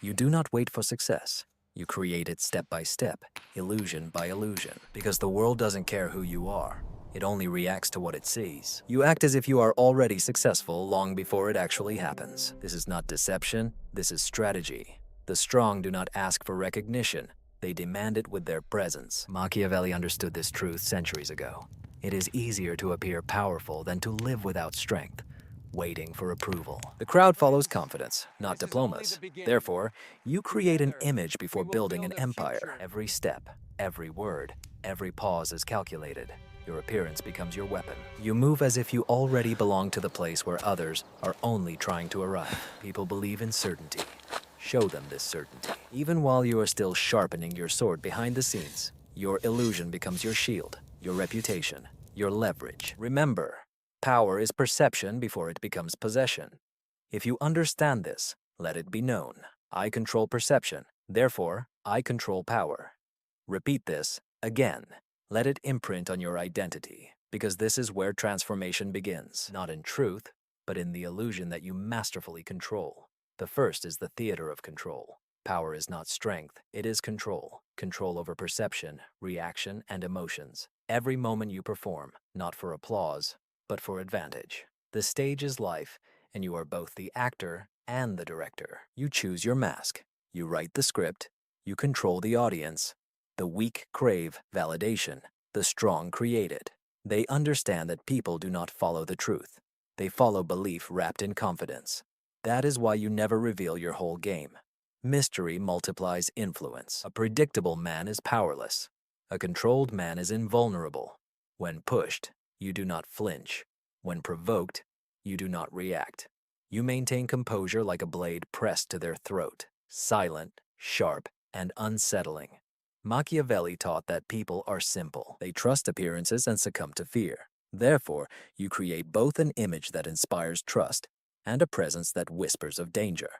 You do not wait for success. You create it step by step, illusion by illusion, because the world doesn't care who you are. It only reacts to what it sees. You act as if you are already successful long before it actually happens. This is not deception, this is strategy. The strong do not ask for recognition, they demand it with their presence. Machiavelli understood this truth centuries ago. It is easier to appear powerful than to live without strength, waiting for approval. The crowd follows confidence, not diplomas. Therefore, you create an image before building an empire. Every step, every word, every pause is calculated. Your appearance becomes your weapon. You move as if you already belong to the place where others are only trying to arrive. People believe in certainty. Show them this certainty. Even while you are still sharpening your sword behind the scenes, your illusion becomes your shield, your reputation, your leverage. Remember, power is perception before it becomes possession. If you understand this, let it be known. I control perception, therefore, I control power. Repeat this again. Let it imprint on your identity, because this is where transformation begins, not in truth, but in the illusion that you masterfully control. The first is the theater of control. Power is not strength, it is control. Control over perception, reaction, and emotions. Every moment you perform, not for applause, but for advantage. The stage is life, and you are both the actor and the director. You choose your mask. You write the script. You control the audience. The weak crave validation. The strong create it. They understand that people do not follow the truth. They follow belief wrapped in confidence. That is why you never reveal your whole game. Mystery multiplies influence. A predictable man is powerless. A controlled man is invulnerable. When pushed, you do not flinch. When provoked, you do not react. You maintain composure like a blade pressed to their throat, silent, sharp, and unsettling. Machiavelli taught that people are simple. They trust appearances and succumb to fear. Therefore, you create both an image that inspires trust and a presence that whispers of danger.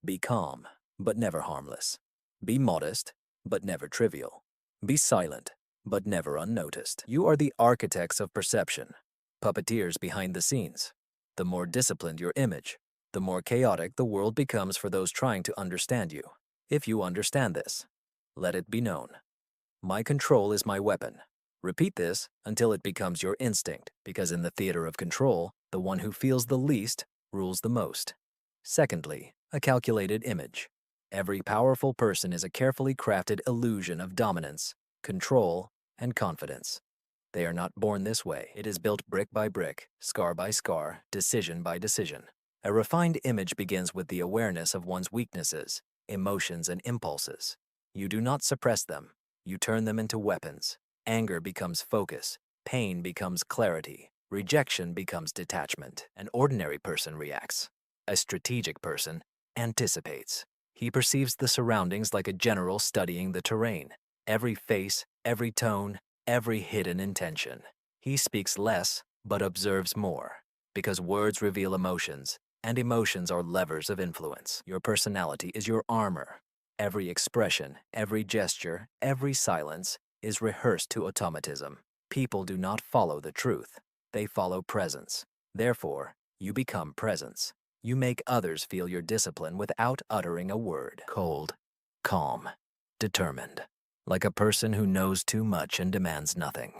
Be calm, but never harmless. Be modest, but never trivial. Be silent, but never unnoticed. You are the architects of perception, puppeteers behind the scenes. The more disciplined your image, the more chaotic the world becomes for those trying to understand you. If you understand this, let it be known. My control is my weapon. Repeat this until it becomes your instinct, because in the theater of control, the one who feels the least rules the most. Secondly, a calculated image. Every powerful person is a carefully crafted illusion of dominance, control, and confidence. They are not born this way. It is built brick by brick, scar by scar, decision by decision. A refined image begins with the awareness of one's weaknesses, emotions, and impulses. You do not suppress them. You turn them into weapons. Anger becomes focus. Pain becomes clarity. Rejection becomes detachment. An ordinary person reacts. A strategic person anticipates. He perceives the surroundings like a general studying the terrain. Every face, every tone, every hidden intention. He speaks less, but observes more, because words reveal emotions, and emotions are levers of influence. Your personality is your armor. Every expression, every gesture, every silence is rehearsed to automatism. People do not follow the truth. They follow presence. Therefore, you become presence. You make others feel your discipline without uttering a word. Cold, calm, determined, like a person who knows too much and demands nothing.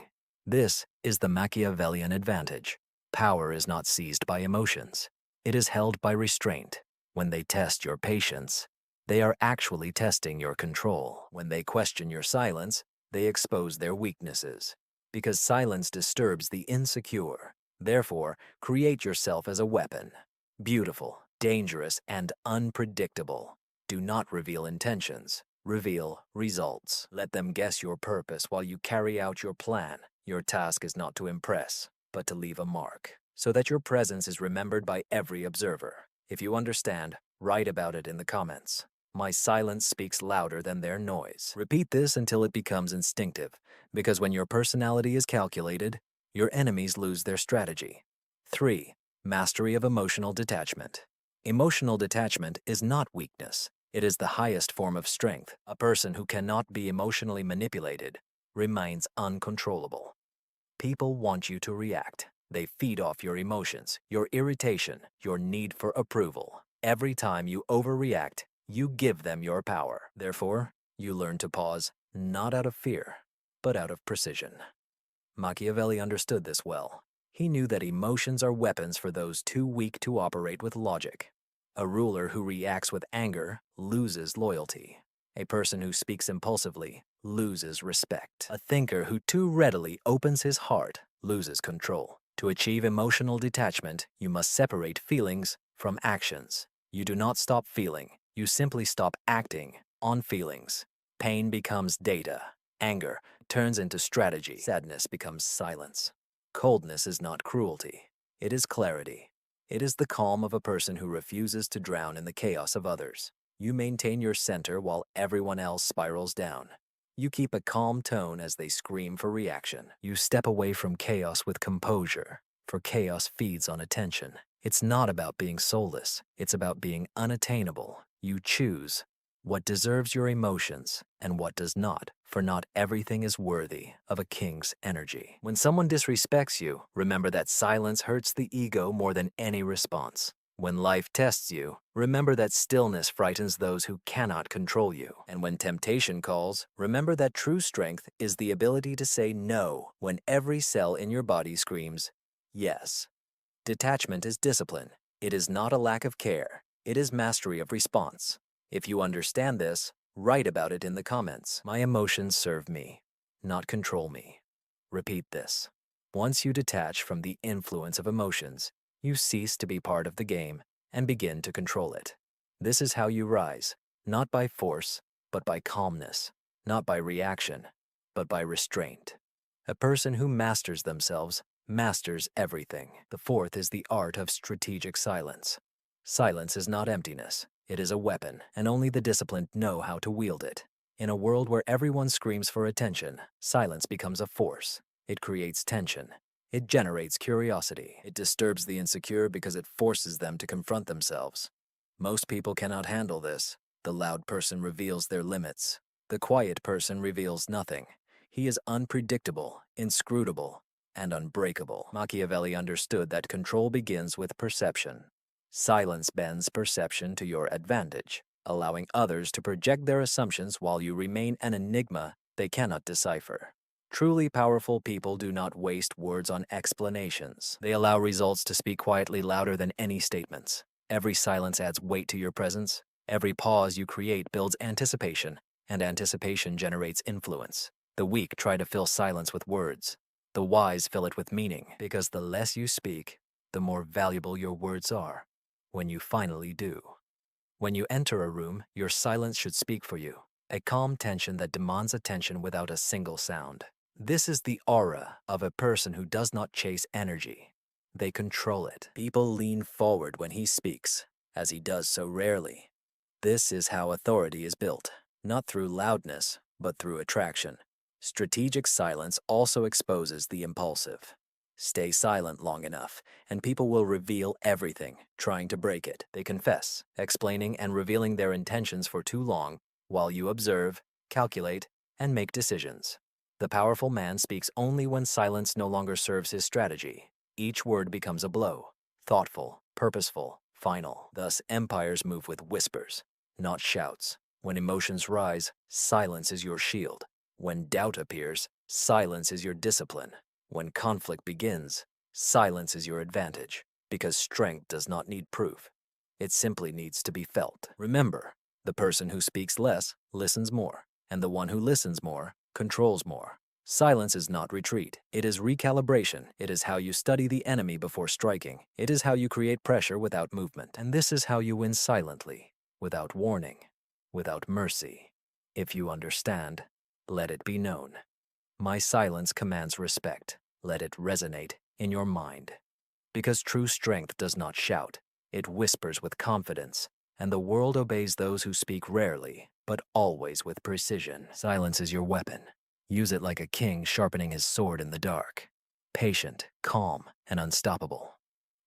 This is the Machiavellian advantage. Power is not seized by emotions. It is held by restraint. When they test your patience, they are actually testing your control. When they question your silence, they expose their weaknesses. Because silence disturbs the insecure. Therefore, create yourself as a weapon. Beautiful, dangerous, and unpredictable. Do not reveal intentions. Reveal results. Let them guess your purpose while you carry out your plan. Your task is not to impress, but to leave a mark, so that your presence is remembered by every observer. If you understand, write about it in the comments. My silence speaks louder than their noise. Repeat this until it becomes instinctive, because when your personality is calculated, your enemies lose their strategy. 3. Mastery of emotional detachment. Emotional detachment is not weakness. It is the highest form of strength. A person who cannot be emotionally manipulated remains uncontrollable. People want you to react. They feed off your emotions, your irritation, your need for approval. Every time you overreact, You give them your power. Therefore, you learn to pause, not out of fear, but out of precision. Machiavelli understood this well. He knew that emotions are weapons for those too weak to operate with logic. A ruler who reacts with anger loses loyalty. A person who speaks impulsively loses respect. A thinker who too readily opens his heart loses control. To achieve emotional detachment, you must separate feelings from actions. You do not stop feeling, you simply stop acting on feelings. Pain becomes data. Anger turns into strategy. Sadness becomes silence. Coldness is not cruelty. It is clarity. It is the calm of a person who refuses to drown in the chaos of others. You maintain your center while everyone else spirals down. You keep a calm tone as they scream for reaction. You step away from chaos with composure, for chaos feeds on attention. It's not about being soulless. It's about being unattainable. You choose what deserves your emotions and what does not, for not everything is worthy of a king's energy. When someone disrespects you, remember that silence hurts the ego more than any response. When life tests you, remember that stillness frightens those who cannot control you. And when temptation calls, remember that true strength is the ability to say no when every cell in your body screams, yes. Detachment is discipline. It is not a lack of care. It is mastery of response. If you understand this, write about it in the comments. My emotions serve me, not control me. Repeat this. Once you detach from the influence of emotions, you cease to be part of the game and begin to control it. This is how you rise, not by force, but by calmness, not by reaction, but by restraint. A person who masters themselves masters everything. The fourth is the art of strategic silence. Silence is not emptiness. It is a weapon, and only the disciplined know how to wield it. In a world where everyone screams for attention, silence becomes a force. It creates tension. It generates curiosity. It disturbs the insecure because it forces them to confront themselves. Most people cannot handle this. The loud person reveals their limits. The quiet person reveals nothing. He is unpredictable, inscrutable, and unbreakable. Machiavelli understood that control begins with perception. Silence bends perception to your advantage, allowing others to project their assumptions while you remain an enigma they cannot decipher. Truly powerful people do not waste words on explanations. They allow results to speak quietly louder than any statements. Every silence adds weight to your presence. Every pause you create builds anticipation, and anticipation generates influence. The weak try to fill silence with words. The wise fill it with meaning, because the less you speak, the more valuable your words are. When you finally do. When you enter a room, your silence should speak for you. A calm tension that demands attention without a single sound. This is the aura of a person who does not chase energy. They control it. People lean forward when he speaks, as he does so rarely. This is how authority is built, not through loudness, but through attraction. Strategic silence also exposes the impulsive. Stay silent long enough, and people will reveal everything, trying to break it. They confess, explaining and revealing their intentions for too long, while you observe, calculate, and make decisions. The powerful man speaks only when silence no longer serves his strategy. Each word becomes a blow, thoughtful, purposeful, final. Thus, empires move with whispers, not shouts. When emotions rise, silence is your shield. When doubt appears, silence is your discipline. When conflict begins, silence is your advantage, because strength does not need proof. It simply needs to be felt. Remember, the person who speaks less listens more, and the one who listens more controls more. Silence is not retreat. It is recalibration. It is how you study the enemy before striking. It is how you create pressure without movement. And this is how you win silently, without warning, without mercy. If you understand, let it be known. My silence commands respect. Let it resonate in your mind. Because true strength does not shout, it whispers with confidence, and the world obeys those who speak rarely, but always with precision. Silence is your weapon. Use it like a king sharpening his sword in the dark. Patient, calm, and unstoppable.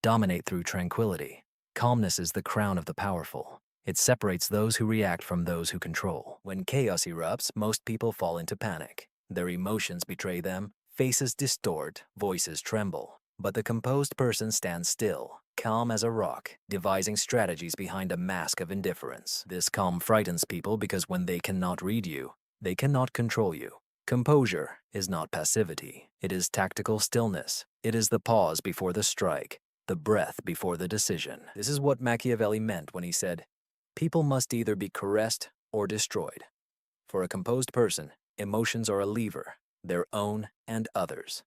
Dominate through tranquility. Calmness is the crown of the powerful. It separates those who react from those who control. When chaos erupts, most people fall into panic. Their emotions betray them, faces distort, voices tremble. But the composed person stands still, calm as a rock, devising strategies behind a mask of indifference. This calm frightens people because when they cannot read you, they cannot control you. Composure is not passivity. It is tactical stillness. It is the pause before the strike, the breath before the decision. This is what Machiavelli meant when he said, "People must either be caressed or destroyed." For a composed person, emotions are a lever, their own and others.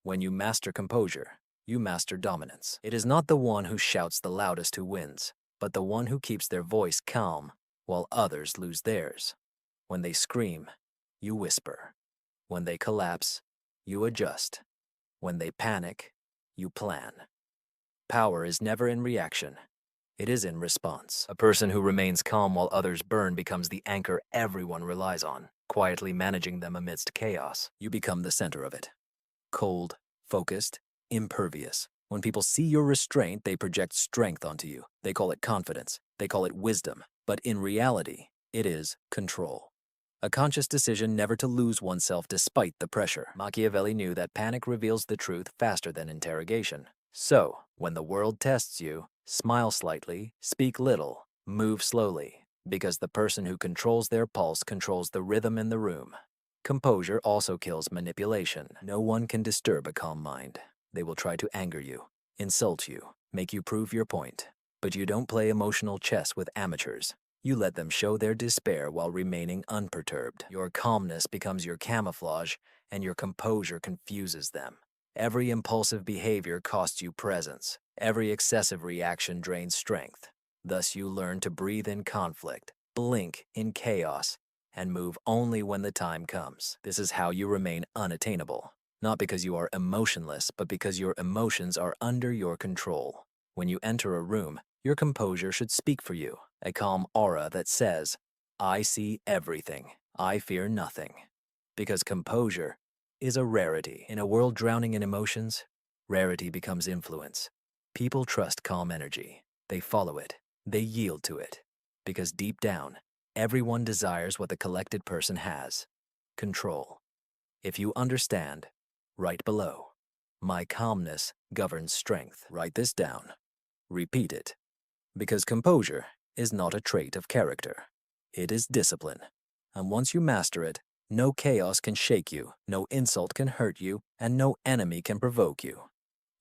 When you master composure, you master dominance. It is not the one who shouts the loudest who wins, but the one who keeps their voice calm while others lose theirs. When they scream, you whisper. When they collapse, you adjust. When they panic, you plan. Power is never in reaction. It is in response. A person who remains calm while others burn becomes the anchor everyone relies on, quietly managing them amidst chaos. You become the center of it. Cold, focused, impervious. When people see your restraint, they project strength onto you. They call it confidence. They call it wisdom. But in reality, it is control. A conscious decision never to lose oneself despite the pressure. Machiavelli knew that panic reveals the truth faster than interrogation. So, when the world tests you, smile slightly, speak little, move slowly, because the person who controls their pulse controls the rhythm in the room. Composure also kills manipulation. No one can disturb a calm mind. They will try to anger you, insult you, make you prove your point. But you don't play emotional chess with amateurs. You let them show their despair while remaining unperturbed. Your calmness becomes your camouflage, and your composure confuses them. Every impulsive behavior costs you presence. Every excessive reaction drains strength. Thus you learn to breathe in conflict, blink in chaos, and move only when the time comes. This is how you remain unattainable. Not because you are emotionless, but because your emotions are under your control. When you enter a room, your composure should speak for you. A calm aura that says, "I see everything. I fear nothing." Because composure is a rarity. In a world drowning in emotions, rarity becomes influence. People trust calm energy. They follow it. They yield to it. Because deep down, everyone desires what the collected person has: control. If you understand, write below, "My calmness governs strength." Write this down. Repeat it. Because composure is not a trait of character. It is discipline. And once you master it, no chaos can shake you, no insult can hurt you, and no enemy can provoke you.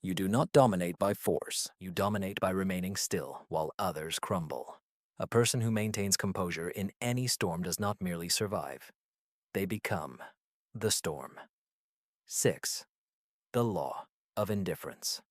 You do not dominate by force. You dominate by remaining still while others crumble. A person who maintains composure in any storm does not merely survive. They become the storm. 6. The law of indifference.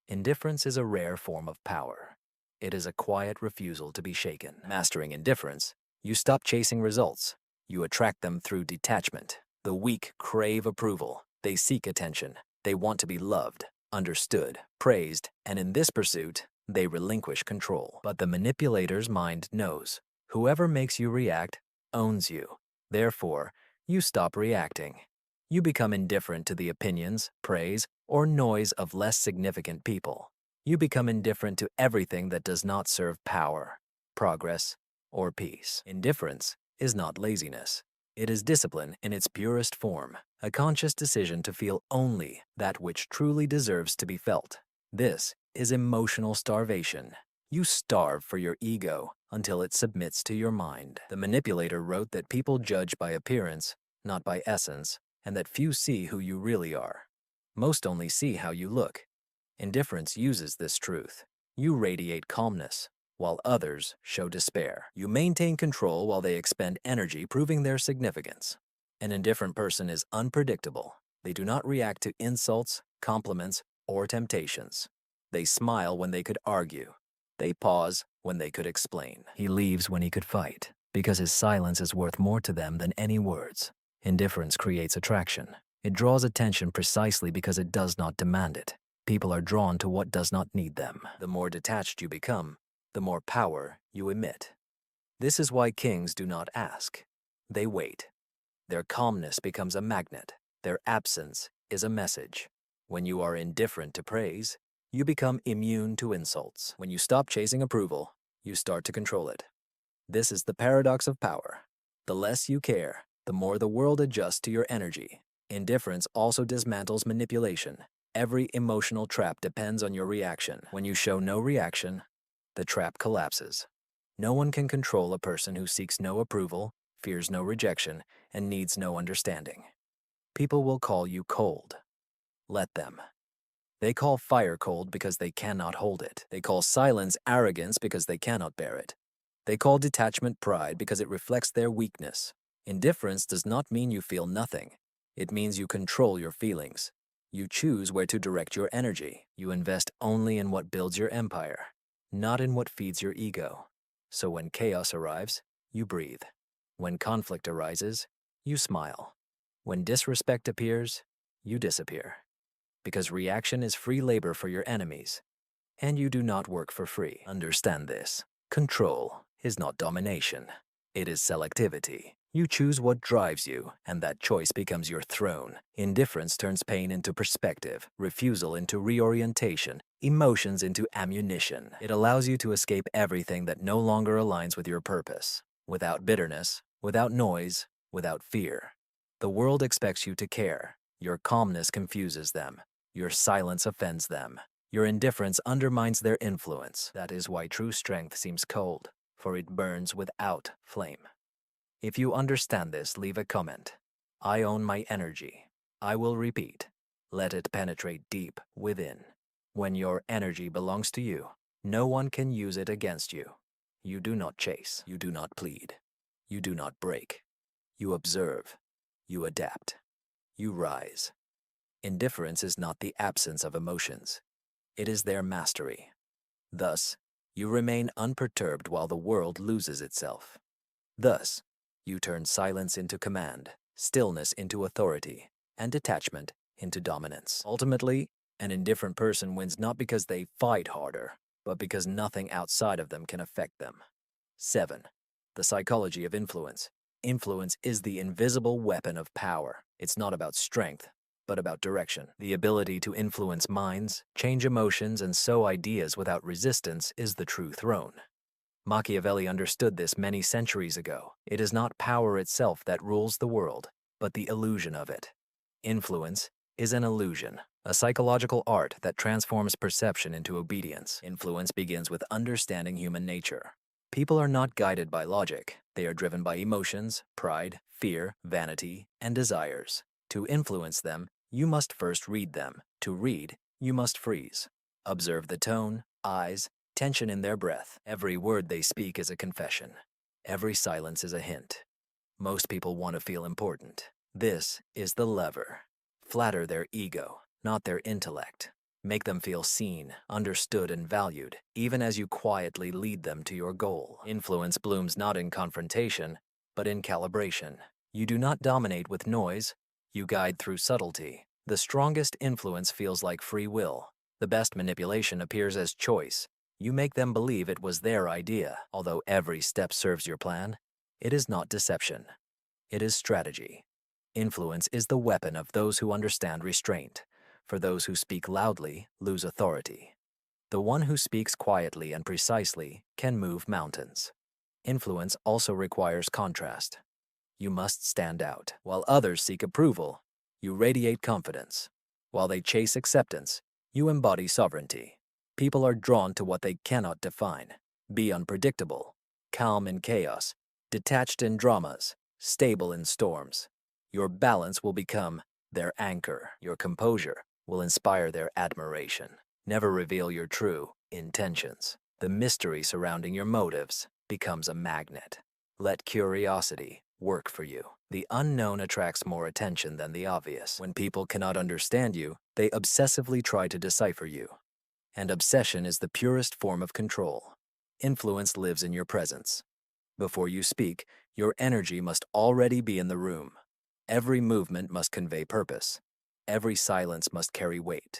Indifference is a rare form of power. It is a quiet refusal to be shaken. Mastering indifference, you stop chasing results. You attract them through detachment. The weak crave approval. They seek attention. They want to be loved, understood, praised, and in this pursuit, they relinquish control. But the manipulator's mind knows. Whoever makes you react owns you. Therefore, you stop reacting. You become indifferent to the opinions, praise, or noise of less significant people. You become indifferent to everything that does not serve power, progress, or peace. Indifference is not laziness. It is discipline in its purest form, a conscious decision to feel only that which truly deserves to be felt. This is emotional starvation. You starve for your ego until it submits to your mind. The manipulator wrote that people judge by appearance, not by essence, and that few see who you really are. Most only see how you look. Indifference uses this truth. You radiate calmness, while others show despair. You maintain control while they expend energy proving their significance. An indifferent person is unpredictable. They do not react to insults, compliments, or temptations. They smile when they could argue. They pause when they could explain. He leaves when he could fight, because his silence is worth more to them than any words. Indifference creates attraction. It draws attention precisely because it does not demand it. People are drawn to what does not need them. The more detached you become, the more power you emit. This is why kings do not ask. They wait. Their calmness becomes a magnet. Their absence is a message. When you are indifferent to praise, you become immune to insults. When you stop chasing approval, you start to control it. This is the paradox of power. The less you care, the more the world adjusts to your energy. Indifference also dismantles manipulation. Every emotional trap depends on your reaction. When you show no reaction, the trap collapses. No one can control a person who seeks no approval, fears no rejection, and needs no understanding. People will call you cold. Let them. They call fire cold because they cannot hold it. They call silence arrogance because they cannot bear it. They call detachment pride because it reflects their weakness. Indifference does not mean you feel nothing. It means you control your feelings. You choose where to direct your energy. You invest only in what builds your empire, not in what feeds your ego. So when chaos arrives, you breathe. When conflict arises, you smile. When disrespect appears, you disappear. Because reaction is free labor for your enemies, and you do not work for free. Understand this. Control is not domination. It is selectivity. You choose what drives you, and that choice becomes your throne. Indifference turns pain into perspective, refusal into reorientation, emotions into ammunition. It allows you to escape everything that no longer aligns with your purpose. Without bitterness, without noise, without fear. The world expects you to care. Your calmness confuses them. Your silence offends them. Your indifference undermines their influence. That is why true strength seems cold, for it burns without flame. If you understand this, leave a comment. I own my energy. I will repeat. Let it penetrate deep within. When your energy belongs to you, no one can use it against you. You do not chase. You do not plead. You do not break. You observe. You adapt. You rise. Indifference is not the absence of emotions. It is their mastery. Thus, you remain unperturbed while the world loses itself. Thus, you turn silence into command, stillness into authority, and detachment into dominance. Ultimately, an indifferent person wins not because they fight harder, but because nothing outside of them can affect them. 7. The psychology of influence. Influence is the invisible weapon of power. It's not about strength, but about direction. The ability to influence minds, change emotions, and sow ideas without resistance is the true throne. Machiavelli understood this many centuries ago. It is not power itself that rules the world, but the illusion of it. Influence is an illusion, a psychological art that transforms perception into obedience. Influence begins with understanding human nature. People are not guided by logic. They are driven by emotions, pride, fear, vanity, and desires. To influence them, you must first read them. To read, you must freeze. Observe the tone, eyes, tension in their breath. Every word they speak is a confession. Every silence is a hint. Most people want to feel important. This is the lever. Flatter their ego, not their intellect. Make them feel seen, understood, and valued, even as you quietly lead them to your goal. Influence blooms not in confrontation, but in calibration. You do not dominate with noise. You guide through subtlety. The strongest influence feels like free will. The best manipulation appears as choice. You make them believe it was their idea. Although every step serves your plan, it is not deception. It is strategy. Influence is the weapon of those who understand restraint. For those who speak loudly, lose authority. The one who speaks quietly and precisely can move mountains. Influence also requires contrast. You must stand out. While others seek approval, you radiate confidence. While they chase acceptance, you embody sovereignty. People are drawn to what they cannot define. Be unpredictable, calm in chaos, detached in dramas, stable in storms. Your balance will become their anchor. Your composure will inspire their admiration. Never reveal your true intentions. The mystery surrounding your motives becomes a magnet. Let curiosity work for you. The unknown attracts more attention than the obvious. When people cannot understand you, they obsessively try to decipher you. And obsession is the purest form of control. Influence lives in your presence. Before you speak, your energy must already be in the room. Every movement must convey purpose. Every silence must carry weight.